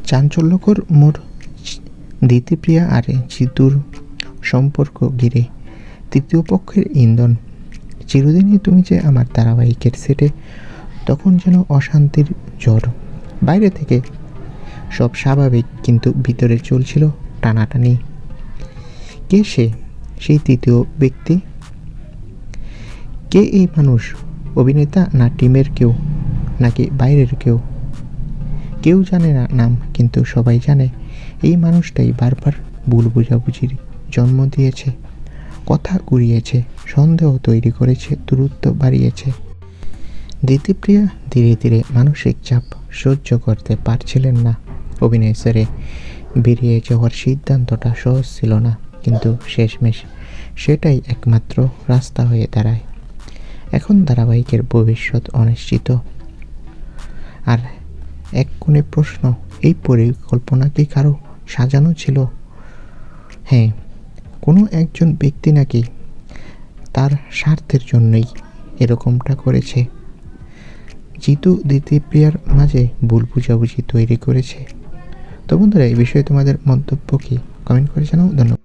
চাঞ্চল্যকর মোর দিতিপ্রিয়া আর জিতুর সম্পর্ক ঘিরে তৃতীয় পক্ষের ইন্ধন। চিরদিনই তুমি যে আমার ধারাবাহিকের সেটে তখন যেন অশান্তির ঝড়। বাইরে থেকে সব স্বাভাবিক, কিন্তু ভিতরে চলছিল টানাটানি। কে সে, সেই তৃতীয় ব্যক্তি? কে এই মানুষ? অভিনেতা না টিমের কেউ, নাকি বাইরের কেউ? কেউ জানে না নাম, কিন্তু সবাই জানে এই মানুষটাই বারবার ভুল বোঝাবুঝির জন্ম দিয়েছে, কথা ঘুরিয়েছে, সন্দেহ তৈরি করেছে, দূরত্ব বাড়িয়েছে। দিতিপ্রিয়া ধীরে ধীরে মানসিক চাপ সহ্য করতে পারছিলেন না। অভিনয় ছেড়ে বেরিয়ে যাওয়ার সিদ্ধান্তটা সহজ ছিল না, কিন্তু শেষমেশ সেটাই একমাত্র রাস্তা হয়ে দাঁড়ায়। এখন ধারাবাহিকের ভবিষ্যৎ অনিশ্চিত। আর এক কোণে প্রশ্ন, এই পরিকল্পনা কি কারো সাজানো ছিল? হ্যাঁ, কোনো একজন ব্যক্তি নাকি তার স্বার্থের জন্যই এরকমটা করেছে। জিতু দিতিপ্রিয়ার মাঝে ভুল বুঝাবুঝি তৈরি করেছে। তো বন্ধুরা, এই বিষয়ে তোমাদের মন্তব্য কি? কমেন্ট করে জানাও। ধন্যবাদ।